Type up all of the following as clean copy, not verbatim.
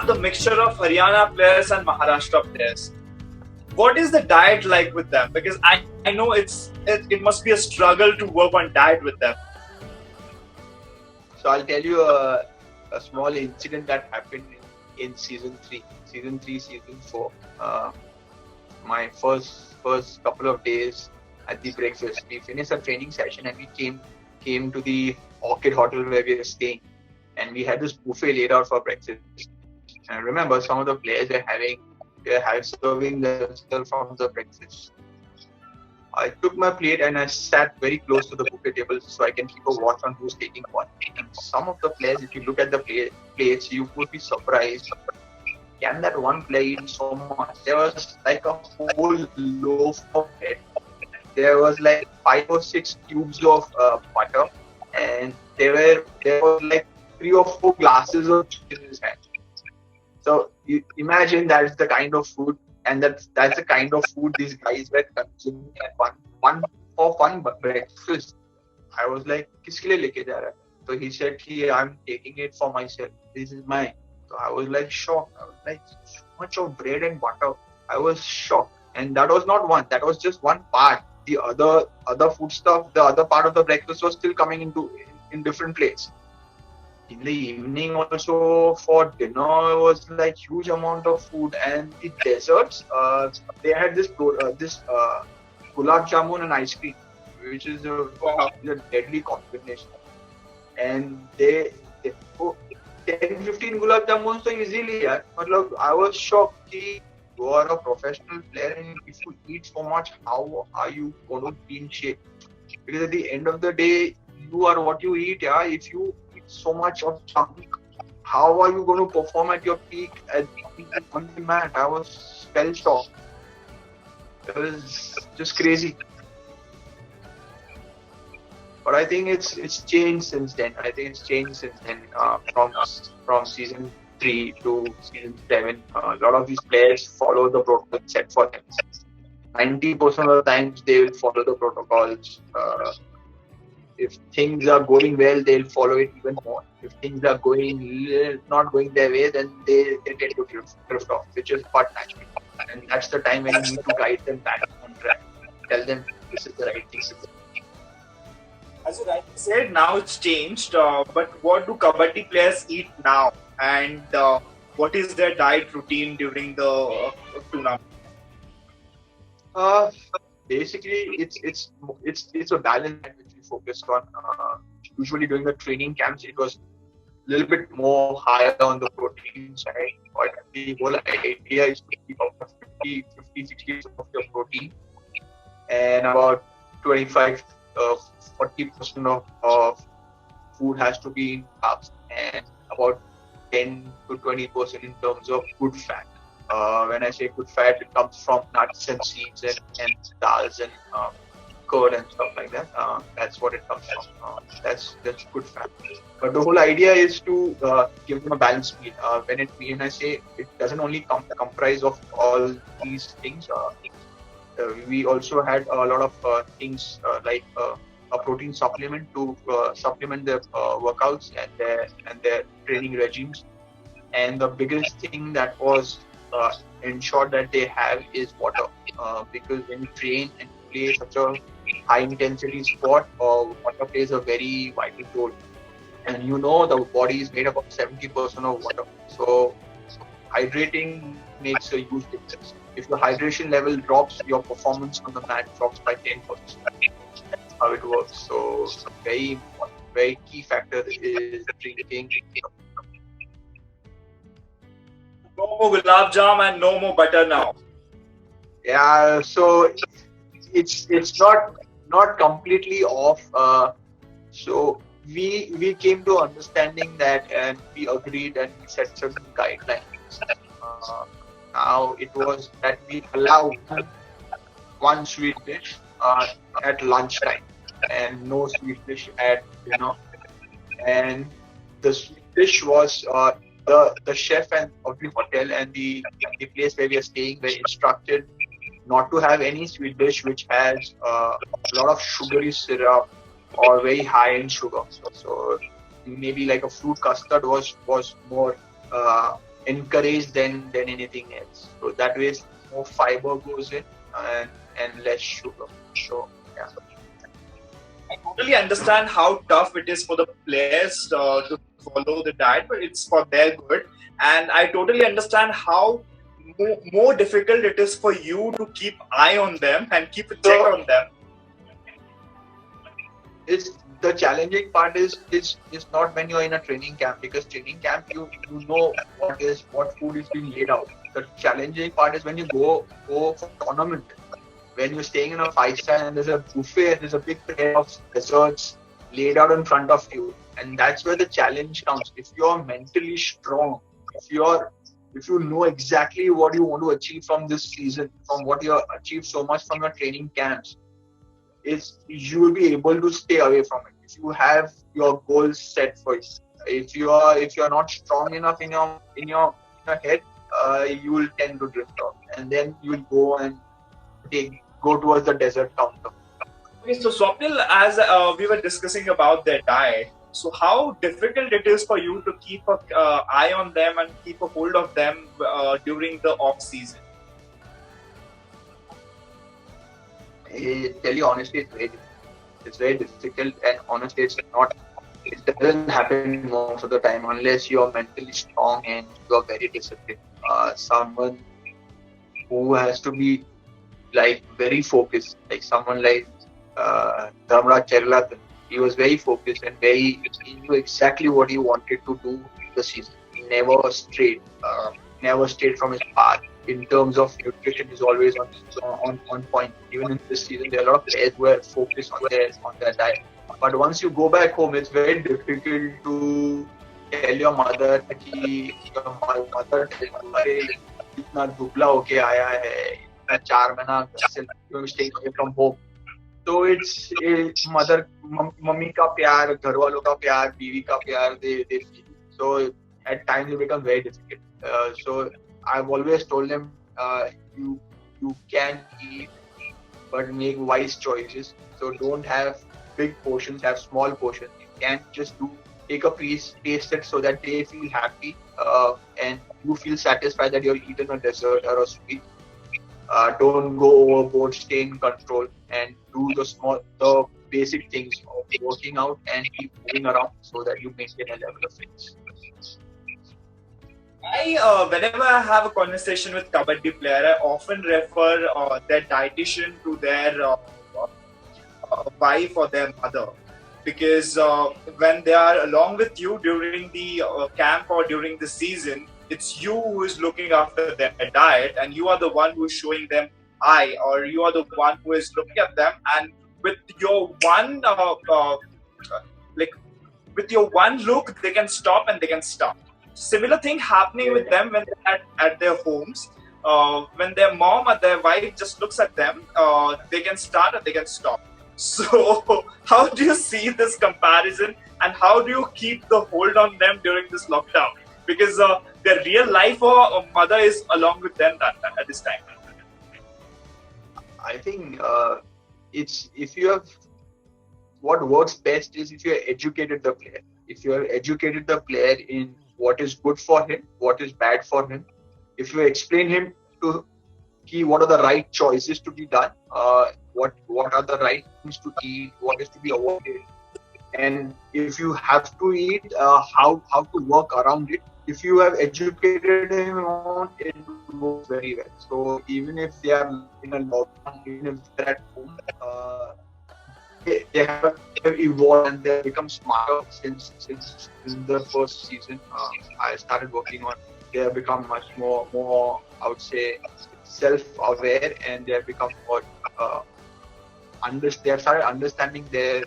the mixture of Haryana players and Maharashtra players. What is the diet like with them? Because I know it must be a struggle to work on diet with them. So I'll tell you a small incident that happened in season 3, season 4. My first couple of days at the breakfast, we finished a training session and we came to the Orchid Hotel where we were staying, and we had this buffet laid out for breakfast. And remember, some of the players were serving themselves from the breakfast. I took my plate and I sat very close to the buffet table so I can keep a watch on who's taking what. And some of the players, if you look at the plates, you would be surprised. Can that one player eat so much? There was like a whole loaf of bread. There was like 5 or 6 cubes of butter, and there was like 3 or 4 glasses of juice in his hand. So you imagine that's the kind of food, and that's the kind of food these guys were consuming at one breakfast. I was like, "Kiske liye leke ja raha hai?" So he said, "I'm taking it for myself. This is mine." So I was like shocked. I was like, so much of bread and butter. I was shocked, and that was not one. That was just one part. The other food stuff, the other part of the breakfast was still coming in different plates. In the evening also for dinner was like huge amount of food, and the desserts, they had this gulab jamun and ice cream, which is a deadly combination. And they 10-15 gulab jamun so easily. I was shocked. You are a professional player, and if you eat so much, how are you going to be in shape? Because at the end of the day, you are what you eat. Yeah, if you eat so much of something, how are you going to perform at your peak on the mat? I was fell shocked. It was just crazy. But I think it's changed since then. From season 3 to season 7. A lot of these players follow the protocol set for them. 90% of the times they will follow the protocols. If things are going well, they'll follow it even more. If things are not going their way, then they tend to drift off, which is but natural. And that's the time when you need to guide them back on track. Tell them this is the right thing to do. As you rightly said, now it's changed. But what do kabaddi players eat now? And what is their diet routine during the tournament? Basically, it's a balance which we focused on. Usually during the training camps, it was a little bit more higher on the protein side. But the whole idea is to keep about 50-60% of your protein, and about 25-40% of food has to be in carbs, and about 10-20% in terms of good fat. When I say good fat, it comes from nuts and seeds and dals and curd and stuff like that. That's what it comes from. That's good fat. But the whole idea is to give them a balanced meal. When I say it doesn't only comprise of all these things. We also had a lot of things like a protein supplement to supplement their workouts and their training regimes. And the biggest thing that was ensured that they have is water, because when you train and play such a high intensity sport, water plays a very vital role. And the body is made up of 70% of water. So hydrating makes a huge difference. If your hydration level drops, your performance on the mat drops by 10%. That's how it works. So very important, very key factor is drinking. No more gulab jam and no more butter now. Yeah, so it's not completely off. So we came to understanding that, and we agreed and we set certain guidelines. Now it was that we allow one sweet dish at lunchtime and no sweet dish at dinner. And the sweet dish was the chef of the hotel and the place where we are staying were instructed not to have any sweet dish which has a lot of sugary syrup or very high in sugar. So maybe like a fruit custard was more encouraged than anything else. So that way, more fiber goes in and less sugar. So yeah. I totally understand how tough it is for the players to follow the diet, but it's for their good. And I totally understand how more difficult it is for you to keep eye on them and keep a check on them. It's the challenging part is not when you're in a training camp, because training camp you know what food is being laid out. The challenging part is when you go for tournament, when you're staying in a 5-star and there's a buffet and there's a big tray of desserts laid out in front of you, and that's where the challenge comes. If you're mentally strong, if you know exactly what you want to achieve from this season, from what you achieved so much from your training camps, you will be able to stay away from it. If you have your goals set for you, if you're not strong enough in your head, you will tend to drift off, and then you will go and go towards the desert counter. Okay, so Swapnil, as we were discussing about their diet, so how difficult it is for you to keep an eye on them and keep a hold of them during the off season? I tell you honestly, it's very difficult, and honestly, it doesn't happen most of the time unless you are mentally strong and you are very disciplined. Someone who has to be like very focused, like someone like Dhamraj Cherlatan. He was very focused and he knew exactly what he wanted to do in the season. He never strayed from his path. In terms of nutrition, is always on point. Even in this season, there are a lot of players who are focused on their diet. But once you go back home, it's very difficult to tell your mother that इतना दुबला होके आया है, इतना 4 महीना staying away from home. So it's mummy का प्यार, घर वालों का प्यार, बीवी का प्यार, they feel. So at times it becomes very difficult. So I've always told them, you can eat, but make wise choices. So don't have big portions, have small portions. You can't just take a piece, taste it so that they feel happy, and you feel satisfied that you're eating a dessert or a sweet. Don't go overboard, stay in control, and do the basic things of working out and keep moving around so that you maintain a level of fitness. Whenever I have a conversation with kabaddi player, I often refer their dietitian to their wife or their mother, because when they are along with you during the camp or during the season, it's you who is looking after their diet, and you are the one who is showing them eye, or you are the one who is looking at them, and with your one with your one look, they can stop and they can stop. Similar thing happening with them when they're at their homes. When their mom or their wife just looks at them, they can start and they can stop. So how do you see this comparison, and how do you keep the hold on them during this lockdown? Because their real life or mother is along with them at this time. I think what works best is if you have educated the player. If you have educated the player in what is good for him, what is bad for him, if you explain him to what are the right choices to be done, what are the right things to eat, what is to be avoided, and if you have to eat, how to work around it. If you have educated him on it, works very well. So even if they are in a lockdown, even if they're at home, they have evolved and they have become smarter since the first season. I started working on. They have become much more I would say self-aware, and they have become more they have started understanding their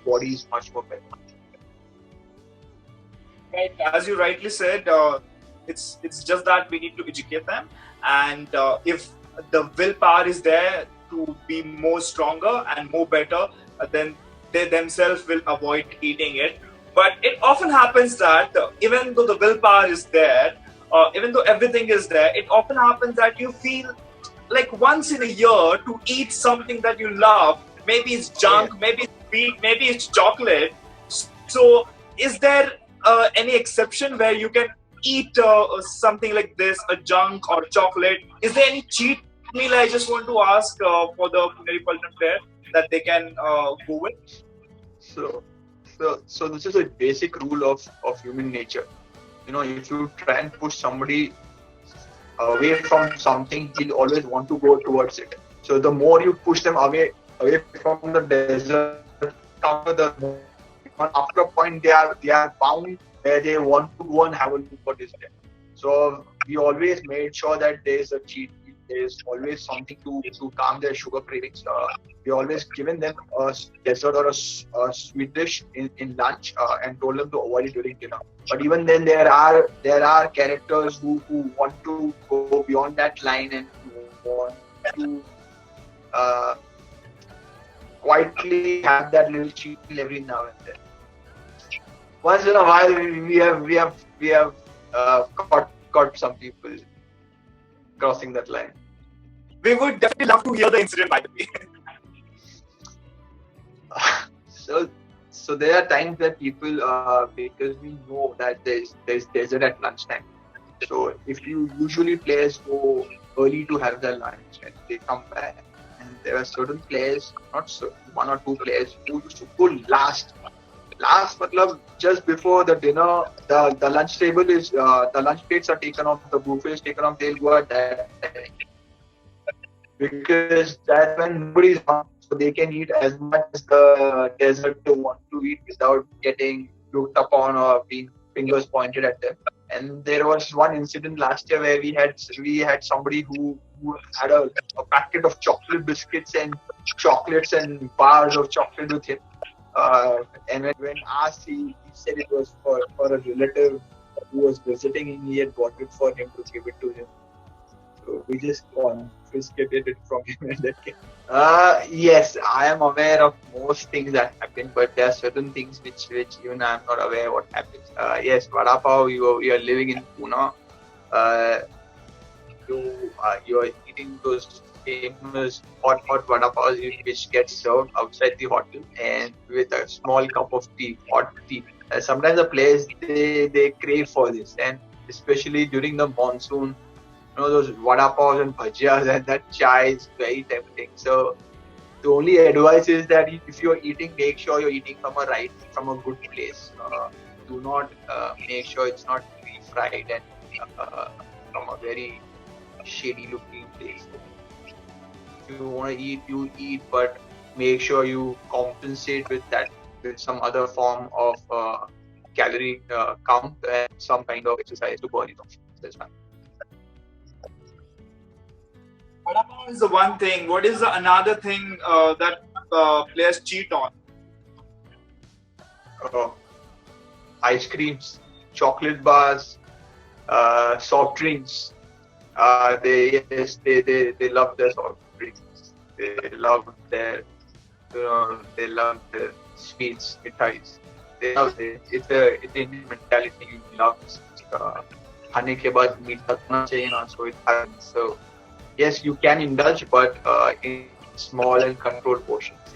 bodies much more better. Right, as you rightly said, it's just that we need to educate them, and if the willpower is there to be more stronger and more better, then they themselves will avoid eating it. But it often happens that even though the willpower is there, even though everything is there, it often happens that you feel like once in a year to eat something that you love. Maybe it's junk, maybe it's sweet, maybe it's chocolate. So is there any exception where you can eat something like this, a junk or chocolate, is there any cheat meal? I just want to ask for the Puneri Paltan player that they can go with. So, so this is a basic rule of human nature. If you try and push somebody away from something, he'll always want to go towards it. So the more you push them away from the desert, after a point they are bound where they want to go and have a look what is there. So we always made sure that there is a cheat meal. There is always something to calm their sugar cravings. We always given them a dessert or a sweet dish in lunch and told them to avoid it during dinner. But even then, there are characters who want to go beyond that line and want to quietly have that little cheat meal every now and then. Once in a while, we have caught some people crossing that line. We would definitely love to hear the incident, by the way. So there are times that people, because we know that there's desert at lunchtime. So if you usually players go early to have their lunch and they come back, and there are certain players, not so, one or two players who used to go last, matlab, just before the dinner, the lunch table is the lunch plates are taken off, the buffet is taken off. They'll go at that time because that's when nobody's on, so they can eat as much as the dessert they want to eat without getting looked upon or being fingers pointed at them. And there was one incident last year where we had somebody who had a packet of chocolate biscuits and chocolates and bars of chocolate with him. And when asked, he said it was for a relative who was visiting him. He had bought it for him to give it to him. So we just confiscated it from him and that came. Yes, I am aware of most things that happen, but there are certain things which even I am not aware what happens. Yes, Vada Pav, you are living in Pune. You are eating those famous hot Vada Pavs which get served outside the hotel and with a small cup of tea, hot tea. Sometimes the players they crave for this, and especially during the monsoon, those Vada Pavs and bhajiyas and that chai is very tempting. So the only advice is that if you're eating, make sure you're eating from a good place. Do not make sure it's not refried and from a very shady looking place. If you want to eat, you eat, but make sure you compensate with some other form of calorie count and some kind of exercise to burn it off. That's fine. Vada Pav is the one thing. What is the another thing that players cheat on? Ice creams, chocolate bars, soft drinks. They love their soft drinks. They love their sweets, mithais. They love it. It's Indian mentality. You love खाने के बाद मीठा होना चाहिए ना, so it happens. So yes, you can indulge, but in small and controlled portions.